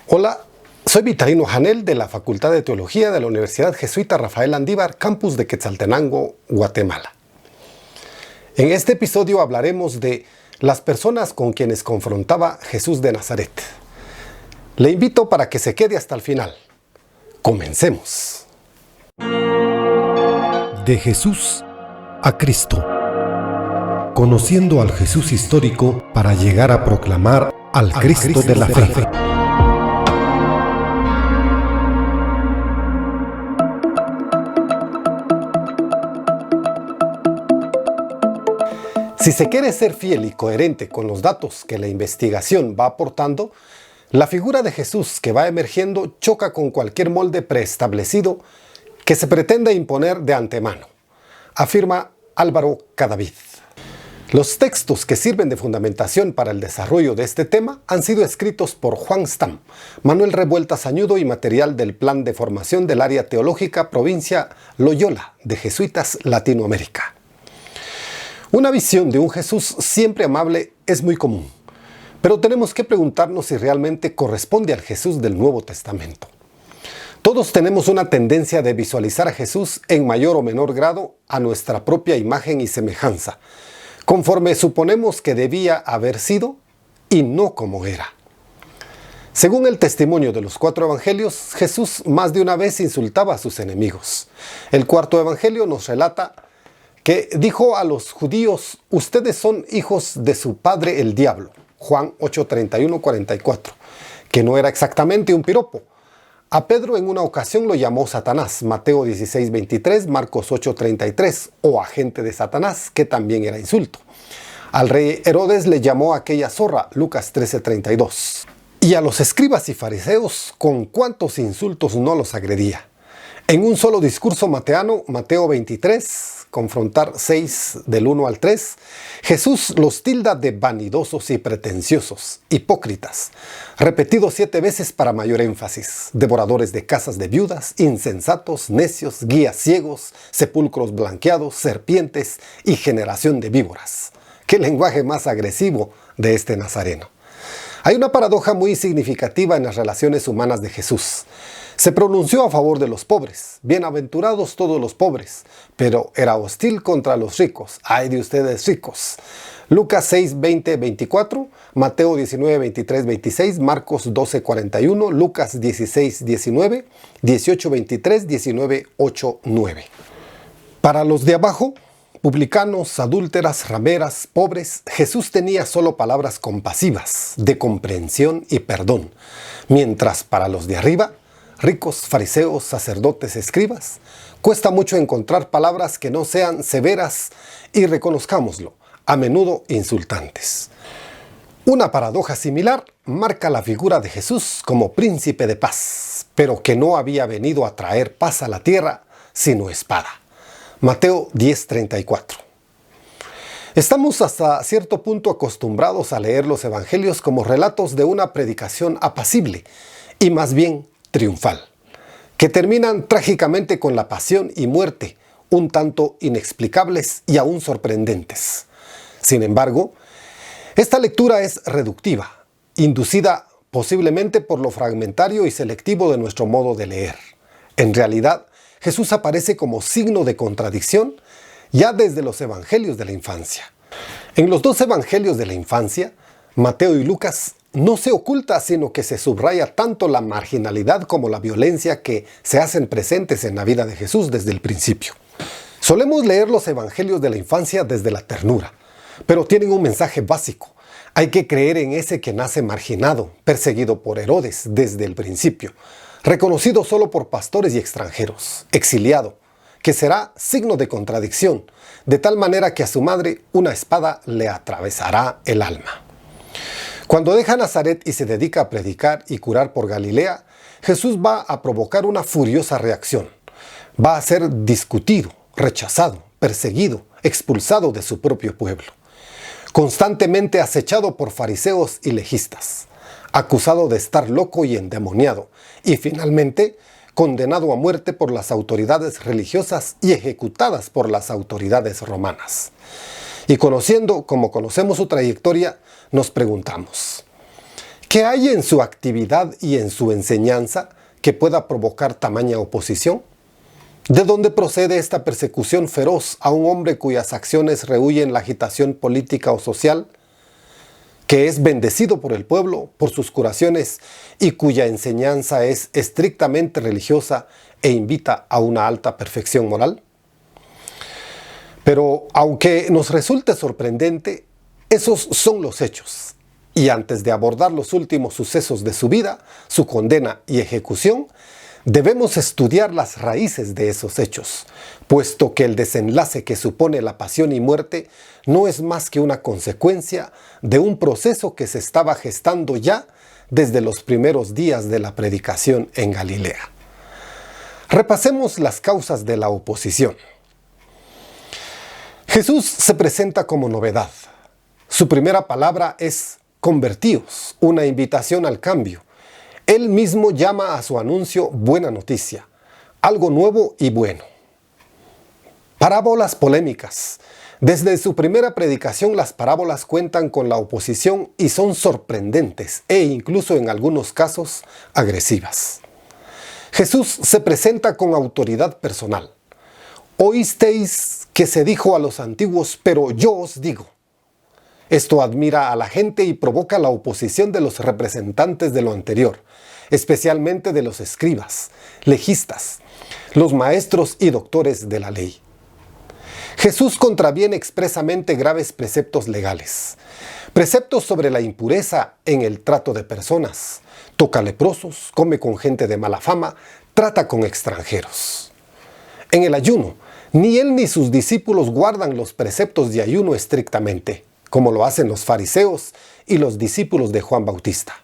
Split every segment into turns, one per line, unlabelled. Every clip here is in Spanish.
Hola, soy Vitalino Janel de la Facultad de Teología de la Universidad Jesuita Rafael Andívar, campus de Quetzaltenango, Guatemala. En este episodio hablaremos de las personas con quienes confrontaba Jesús de Nazaret. Le invito para que se quede hasta el final. Comencemos.
De Jesús a Cristo. Conociendo al Jesús histórico para llegar a proclamar al Cristo de la fe.
Si se quiere ser fiel y coherente con los datos que la investigación va aportando, la figura de Jesús que va emergiendo choca con cualquier molde preestablecido que se pretenda imponer de antemano, afirma Álvaro Cadavid. Los textos que sirven de fundamentación para el desarrollo de este tema han sido escritos por Juan Stam, Manuel Revueltas Añudo y material del Plan de Formación del Área Teológica Provincia Loyola de Jesuitas Latinoamérica. Una visión de un Jesús siempre amable es muy común, pero tenemos que preguntarnos si realmente corresponde al Jesús del Nuevo Testamento. Todos tenemos una tendencia de visualizar a Jesús en mayor o menor grado a nuestra propia imagen y semejanza, conforme suponemos que debía haber sido y no como era. Según el testimonio de los 4 evangelios, Jesús más de una vez insultaba a sus enemigos. El 4.º evangelio nos relata que dijo a los judíos: ustedes son hijos de su padre el diablo, Juan 8:31-44, que no era exactamente un piropo. A Pedro en una ocasión lo llamó Satanás, Mateo 16:23, Marcos 8:33, o agente de Satanás, que también era insulto. Al rey Herodes le llamó aquella zorra, Lucas 13:32. Y a los escribas y fariseos, ¿con cuántos insultos no los agredía? En un solo discurso mateano, Mateo 23, confrontar 6 del 1 al 3, Jesús los tilda de vanidosos y pretenciosos, hipócritas, repetido 7 veces para mayor énfasis, devoradores de casas de viudas, insensatos, necios, guías ciegos, sepulcros blanqueados, serpientes y generación de víboras. ¡Qué lenguaje más agresivo de este nazareno! Hay una paradoja muy significativa en las relaciones humanas de Jesús. Se pronunció a favor de los pobres, bienaventurados todos los pobres, pero era hostil contra los ricos. ¡Ay de ustedes ricos! Lucas 6:20-24, Mateo 19:23-26, Marcos 12:41, Lucas 16:19, 18:23, 19:8-9. Para los de abajo, publicanos, adúlteras, rameras, pobres, Jesús tenía solo palabras compasivas, de comprensión y perdón, mientras para los de arriba, ricos, fariseos, sacerdotes, escribas, cuesta mucho encontrar palabras que no sean severas y, reconozcámoslo, a menudo insultantes. Una paradoja similar marca la figura de Jesús como príncipe de paz, pero que no había venido a traer paz a la tierra, sino espada. Mateo 10:34. Estamos hasta cierto punto acostumbrados a leer los evangelios como relatos de una predicación apacible y más bien triunfal, que terminan trágicamente con la pasión y muerte, un tanto inexplicables y aún sorprendentes. Sin embargo, esta lectura es reductiva, inducida posiblemente por lo fragmentario y selectivo de nuestro modo de leer. En realidad, Jesús aparece como signo de contradicción ya desde los evangelios de la infancia. En los 2 evangelios de la infancia, Mateo y Lucas, no se oculta, sino que se subraya tanto la marginalidad como la violencia que se hacen presentes en la vida de Jesús desde el principio. Solemos leer los evangelios de la infancia desde la ternura, pero tienen un mensaje básico. Hay que creer en ese que nace marginado, perseguido por Herodes desde el principio, reconocido solo por pastores y extranjeros, exiliado, que será signo de contradicción, de tal manera que a su madre una espada le atravesará el alma. Cuando deja Nazaret y se dedica a predicar y curar por Galilea, Jesús va a provocar una furiosa reacción. Va a ser discutido, rechazado, perseguido, expulsado de su propio pueblo. Constantemente acechado por fariseos y legistas, acusado de estar loco y endemoniado, y finalmente condenado a muerte por las autoridades religiosas y ejecutadas por las autoridades romanas. Y conociendo como conocemos su trayectoria, nos preguntamos: ¿Qué hay en su actividad y en su enseñanza que pueda provocar tamaña oposición? ¿De dónde procede esta persecución feroz a un hombre cuyas acciones rehúyen la agitación política o social, que es bendecido por el pueblo, por sus curaciones y cuya enseñanza es estrictamente religiosa e invita a una alta perfección moral? Pero aunque nos resulte sorprendente, esos son los hechos. Y antes de abordar los últimos sucesos de su vida, su condena y ejecución, debemos estudiar las raíces de esos hechos, puesto que el desenlace que supone la pasión y muerte no es más que una consecuencia de un proceso que se estaba gestando ya desde los primeros días de la predicación en Galilea. Repasemos las causas de la oposición. Jesús se presenta como novedad. Su primera palabra es convertíos, una invitación al cambio. Él mismo llama a su anuncio buena noticia, algo nuevo y bueno. Parábolas polémicas. Desde su primera predicación las parábolas cuentan con la oposición y son sorprendentes e incluso en algunos casos agresivas. Jesús se presenta con autoridad personal. Oísteis que se dijo a los antiguos, pero yo os digo. Esto admira a la gente y provoca la oposición de los representantes de lo anterior, especialmente de los escribas, legistas, los maestros y doctores de la ley. Jesús contraviene expresamente graves preceptos legales, preceptos sobre la impureza en el trato de personas, toca leprosos, come con gente de mala fama, trata con extranjeros. En el ayuno, ni él ni sus discípulos guardan los preceptos de ayuno estrictamente, como lo hacen los fariseos y los discípulos de Juan Bautista.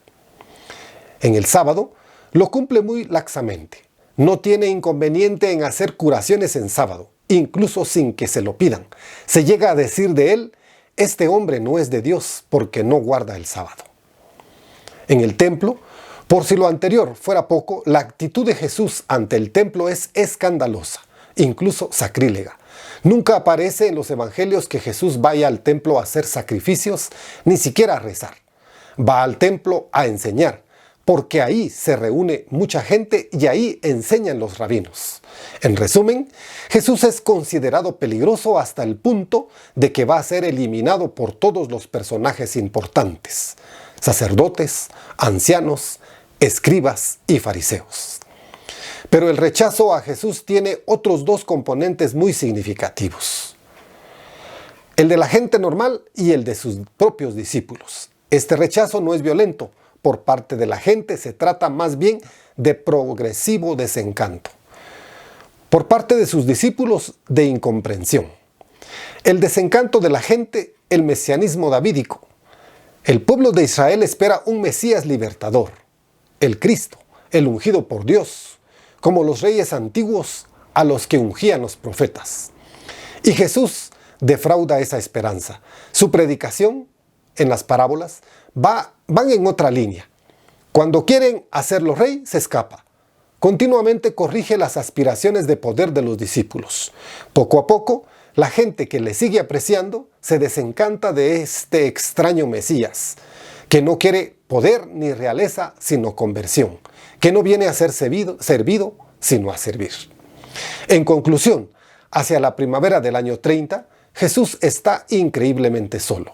En el sábado, lo cumple muy laxamente. No tiene inconveniente en hacer curaciones en sábado, incluso sin que se lo pidan. Se llega a decir de él, este hombre no es de Dios porque no guarda el sábado. En el templo, por si lo anterior fuera poco, la actitud de Jesús ante el templo es escandalosa, incluso sacrílega. Nunca aparece en los evangelios que Jesús vaya al templo a hacer sacrificios, ni siquiera a rezar. Va al templo a enseñar, porque ahí se reúne mucha gente y ahí enseñan los rabinos. En resumen, Jesús es considerado peligroso hasta el punto de que va a ser eliminado por todos los personajes importantes, sacerdotes, ancianos, escribas y fariseos. Pero el rechazo a Jesús tiene otros dos componentes muy significativos. El de la gente normal y el de sus propios discípulos. Este rechazo no es violento. Por parte de la gente se trata más bien de progresivo desencanto. Por parte de sus discípulos, de incomprensión. El desencanto de la gente, el mesianismo davídico. El pueblo de Israel espera un Mesías libertador, el Cristo, el ungido por Dios, como los reyes antiguos a los que ungían los profetas. Y Jesús defrauda esa esperanza. Su predicación en las parábolas van en otra línea. Cuando quieren hacerlo rey, se escapa. Continuamente corrige las aspiraciones de poder de los discípulos. Poco a poco, la gente que le sigue apreciando se desencanta de este extraño Mesías, que no quiere poder ni realeza, sino conversión, que no viene a ser servido, sino a servir. En conclusión, hacia la primavera del año 30, Jesús está increíblemente solo.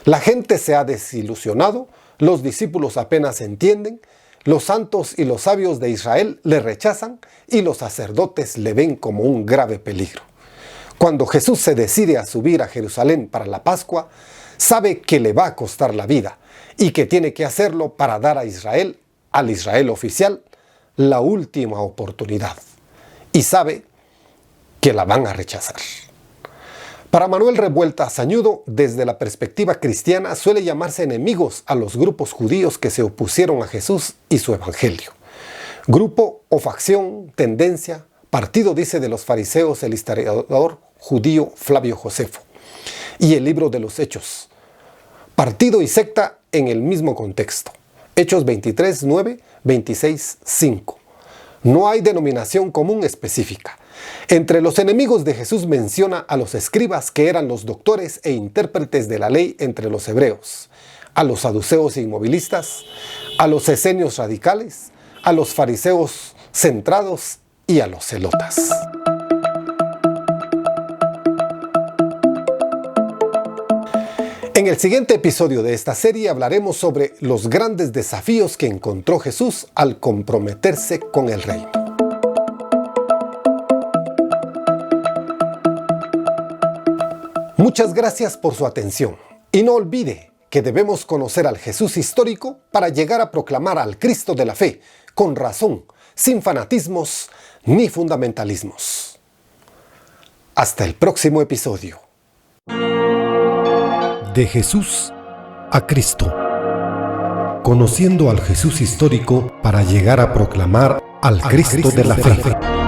La gente se ha desilusionado, los discípulos apenas entienden, los santos y los sabios de Israel le rechazan y los sacerdotes le ven como un grave peligro. Cuando Jesús se decide a subir a Jerusalén para la Pascua, sabe que le va a costar la vida y que tiene que hacerlo para dar a Israel, al Israel oficial, la última oportunidad. Y sabe que la van a rechazar. Para Manuel Revuelta Sañudo, desde la perspectiva cristiana, suele llamarse enemigos a los grupos judíos que se opusieron a Jesús y su evangelio. Grupo o facción, tendencia, partido, dice de los fariseos el historiador judío Flavio Josefo. Y el libro de los Hechos. Partido y secta en el mismo contexto. Hechos 23, 9, 26, 5. No hay denominación común específica. Entre los enemigos de Jesús menciona a los escribas, que eran los doctores e intérpretes de la ley entre los hebreos, a los saduceos inmovilistas, a los esenios radicales, a los fariseos centrados y a los celotas. En el siguiente episodio de esta serie hablaremos sobre los grandes desafíos que encontró Jesús al comprometerse con el reino. Muchas gracias por su atención y no olvide que debemos conocer al Jesús histórico para llegar a proclamar al Cristo de la fe con razón, sin fanatismos ni fundamentalismos. Hasta el próximo episodio.
De Jesús a Cristo. Conociendo al Jesús histórico para llegar a proclamar al Cristo de la fe.